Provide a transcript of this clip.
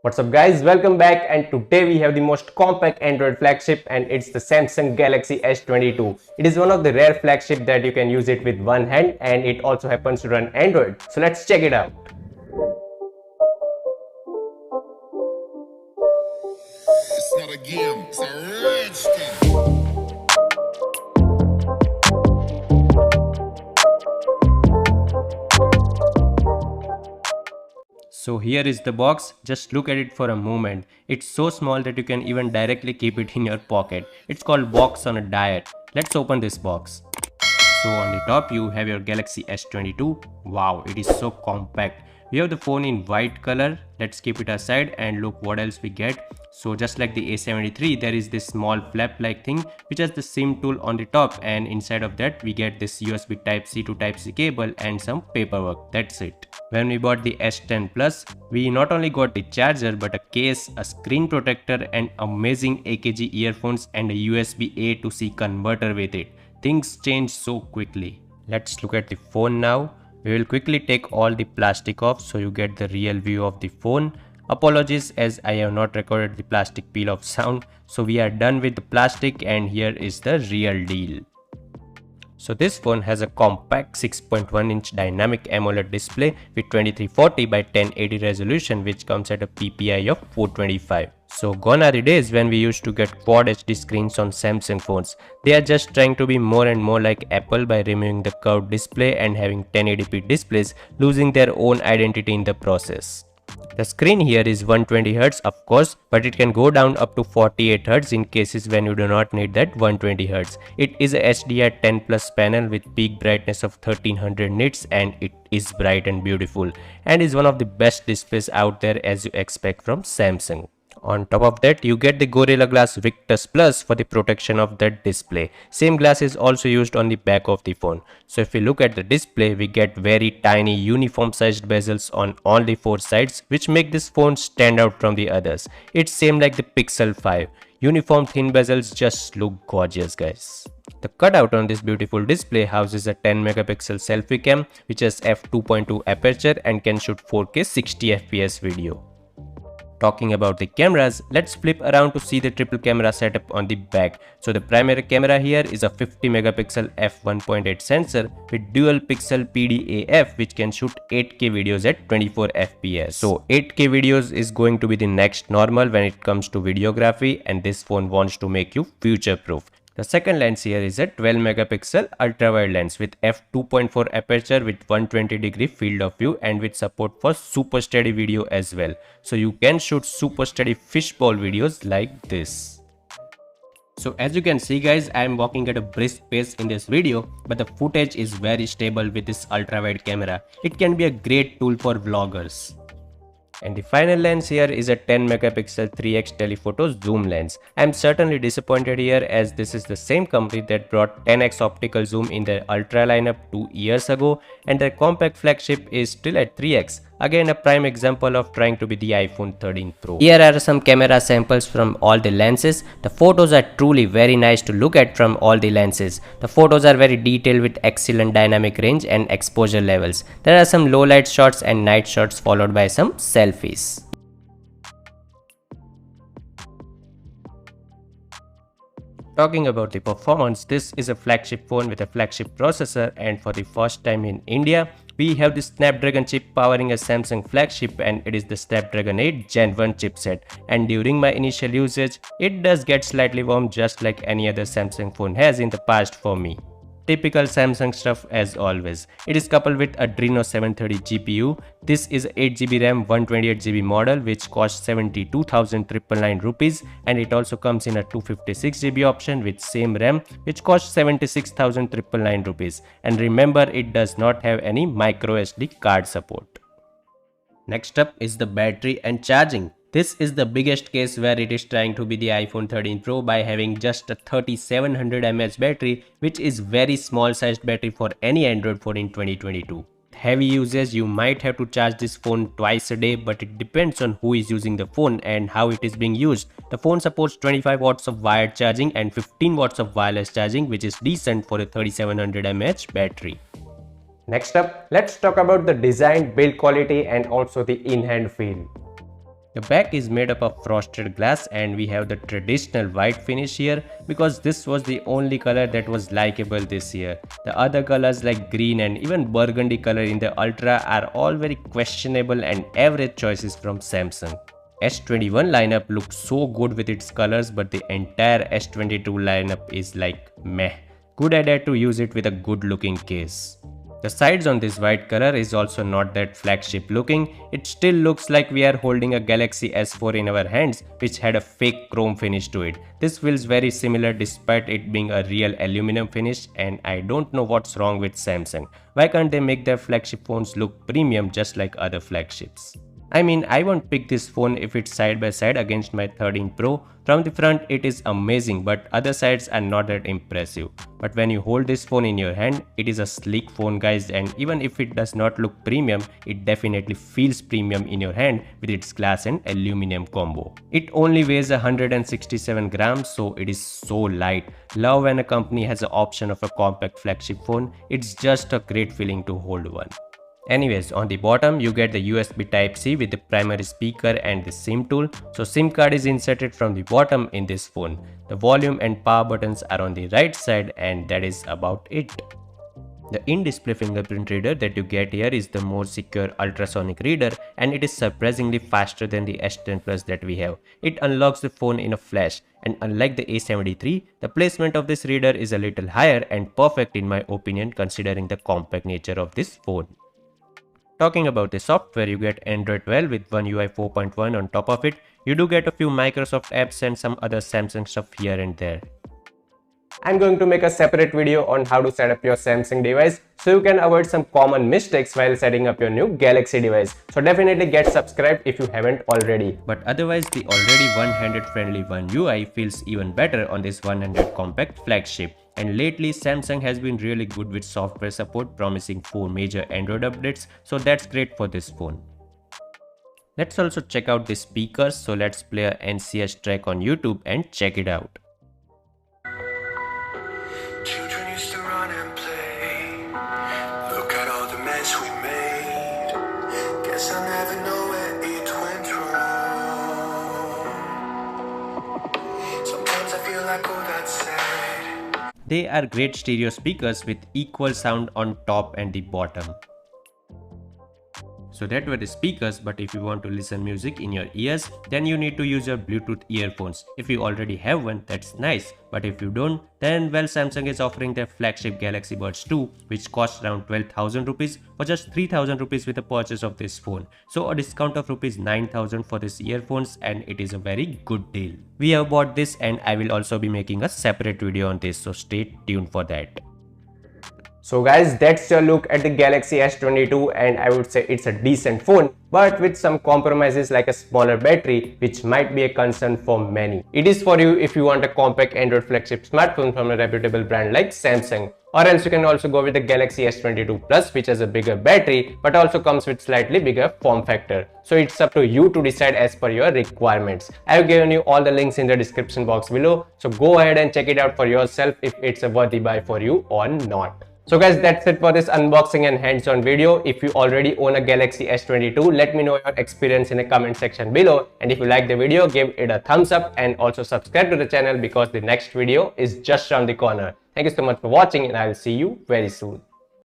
What's up guys, welcome back, and today we have the most compact Android flagship, and it's the Samsung Galaxy S22. It is one of the rare flagship that you can use it with one hand, and it also happens to run Android. So let's check it out. It's not a game, it's a rich thing. So here is the box. Just look at it for a moment. It's so small that you can even directly keep it in your pocket. It's called box on a diet. Let's open this box. So on the top you have your Galaxy S22. Wow, it is so compact. We have the phone in white color. Let's keep it aside and look what else we get. So just like the A73, there is this small flap like thing which has the SIM tool on the top, and inside of that we get this USB Type-C to Type-C cable and some paperwork. That's it. When we bought the S10 Plus, we not only got the charger but a case, a screen protector, and amazing AKG earphones and a USB A to C converter with it. Things change so quickly. Let's look at the phone now. We will quickly take all the plastic off so you get the real view of the phone. Apologies as I have not recorded the plastic peel off sound. So we are done with the plastic, and here is the real deal. So this phone has a compact 6.1-inch dynamic AMOLED display with 2340 by 1080 resolution, which comes at a PPI of 425. So gone are the days when we used to get Quad HD screens on Samsung phones. They are just trying to be more and more like Apple by removing the curved display and having 1080p displays, losing their own identity in the process. The screen here is 120Hz of course, but it can go down up to 48Hz in cases when you do not need that 120Hz. It is a HDR10 Plus panel with peak brightness of 1300 nits, and it is bright and beautiful, and is one of the best displays out there as you expect from Samsung. On top of that, you get the Gorilla Glass Victus Plus for the protection of that display. Same glass is also used on the back of the phone. So if we look at the display, we get very tiny uniform sized bezels on all the four sides, which make this phone stand out from the others. It's same like the Pixel 5. Uniform thin bezels just look gorgeous, guys. The cutout on this beautiful display houses a 10 megapixel selfie cam which has f2.2 aperture and can shoot 4K 60fps video. Talking about the cameras, let's flip around to see the triple camera setup on the back. So the primary camera here is a 50 megapixel f1.8 sensor with dual pixel PDAF which can shoot 8K videos at 24 fps. So 8K videos is going to be the next normal when it comes to videography, and this phone wants to make you future proof. The second lens here is a 12 megapixel ultrawide lens with f2.4 aperture with 120-degree field of view and with support for super steady video as well. So you can shoot super steady fishbowl videos like this. So as you can see guys, I am walking at a brisk pace in this video, but the footage is very stable with this ultrawide camera. It can be a great tool for vloggers. And the final lens here is a 10 megapixel 3x telephoto zoom lens. I am certainly disappointed here as this is the same company that brought 10x optical zoom in their Ultra lineup 2 years ago, and their compact flagship is still at 3x. Again, a prime example of trying to be the iPhone 13 Pro. Here are some camera samples from all the lenses. The photos are truly very nice to look at from all the lenses. The photos are very detailed with excellent dynamic range and exposure levels. There are some low light shots and night shots followed by some selfies. Talking about the performance, this is a flagship phone with a flagship processor, and for the first time in India, we have the Snapdragon chip powering a Samsung flagship, and it is the Snapdragon 8 Gen 1 chipset. And during my initial usage, it does get slightly warm just like any other Samsung phone has in the past for me. Typical Samsung stuff as always. It is coupled with Adreno 730 GPU. This is 8GB RAM 128GB model which costs 72,999 rupees, and it also comes in a 256GB option with same RAM which costs 76,999 rupees. And remember, it does not have any micro SD card support. Next up is the battery and charging. This is the biggest case where it is trying to be the iPhone 13 Pro by having just a 3700 mAh battery, which is very small sized battery for any Android phone in 2022. Heavy usage, you might have to charge this phone twice a day, but it depends on who is using the phone and how it is being used. The phone supports 25 watts of wired charging and 15 watts of wireless charging, which is decent for a 3700 mAh battery. Next up, let's talk about the design, build quality and also the in-hand feel. The back is made up of frosted glass and we have the traditional white finish here because this was the only color that was likable this year. The other colors like green and even burgundy color in the Ultra are all very questionable and average choices from Samsung. S21 lineup looks so good with its colors, but the entire S22 lineup is like meh. Good idea to use it with a good looking case. The sides on this white color is also not that flagship looking. It still looks like we are holding a Galaxy S4 in our hands which had a fake chrome finish to it. This feels very similar despite it being a real aluminum finish, and I don't know what's wrong with Samsung. Why can't they make their flagship phones look premium just like other flagships? I mean, I won't pick this phone if it's side by side against my 13 Pro. From the front it is amazing, but other sides are not that impressive. But when you hold this phone in your hand, it is a sleek phone guys, and even if it does not look premium, it definitely feels premium in your hand with its glass and aluminum combo. It only weighs 167 grams, so it is so light. Love when a company has an option of a compact flagship phone. It's just a great feeling to hold one. Anyways, on the bottom you get the USB Type-C with the primary speaker and the SIM tool. So SIM card is inserted from the bottom in this phone. The volume and power buttons are on the right side, and that is about it. The in-display fingerprint reader that you get here is the more secure ultrasonic reader, and it is surprisingly faster than the S10 Plus that we have. It unlocks the phone in a flash, and unlike the A73, the placement of this reader is a little higher and perfect in my opinion considering the compact nature of this phone. Talking about the software, you get Android 12 with One UI 4.1 on top of it. You do get a few Microsoft apps and some other Samsung stuff here and there. I'm going to make a separate video on how to set up your Samsung device so you can avoid some common mistakes while setting up your new Galaxy device. So definitely get subscribed if you haven't already. But otherwise, the already one-handed friendly One UI feels even better on this one-handed compact flagship. And lately Samsung has been really good with software support, promising 4 major Android updates, so that's great for this phone. Let's also check out the speakers, so let's play a NCS track on YouTube and check it out. Children used to run and play. Look at all the mess we made. Guess I'll never know where it went wrong. Sometimes I feel like all that's sad. They are great stereo speakers with equal sound on top and the bottom. So that were the speakers, but if you want to listen music in your ears, then you need to use your Bluetooth earphones. If you already have one, that's nice, but if you don't, then well, Samsung is offering their flagship Galaxy Buds 2, which costs around 12,000 rupees for just 3,000 rupees with the purchase of this phone. So a discount of rupees 9,000 for this earphones, and it is a very good deal. We have bought this and I will also be making a separate video on this, so stay tuned for that. So guys, that's your look at the Galaxy S22, and I would say it's a decent phone, but with some compromises like a smaller battery, which might be a concern for many. It is for you if you want a compact Android flagship smartphone from a reputable brand like Samsung. Or else you can also go with the Galaxy S22 Plus, which has a bigger battery but also comes with slightly bigger form factor. So it's up to you to decide as per your requirements. I have given you all the links in the description box below, so go ahead and check it out for yourself if it's a worthy buy for you or not. So guys, that's it for this unboxing and hands-on video. If you already own a Galaxy S22, let me know your experience in the comment section below. And if you like the video, give it a thumbs up and also subscribe to the channel because the next video is just around the corner. Thank you so much for watching, and I'll see you very soon.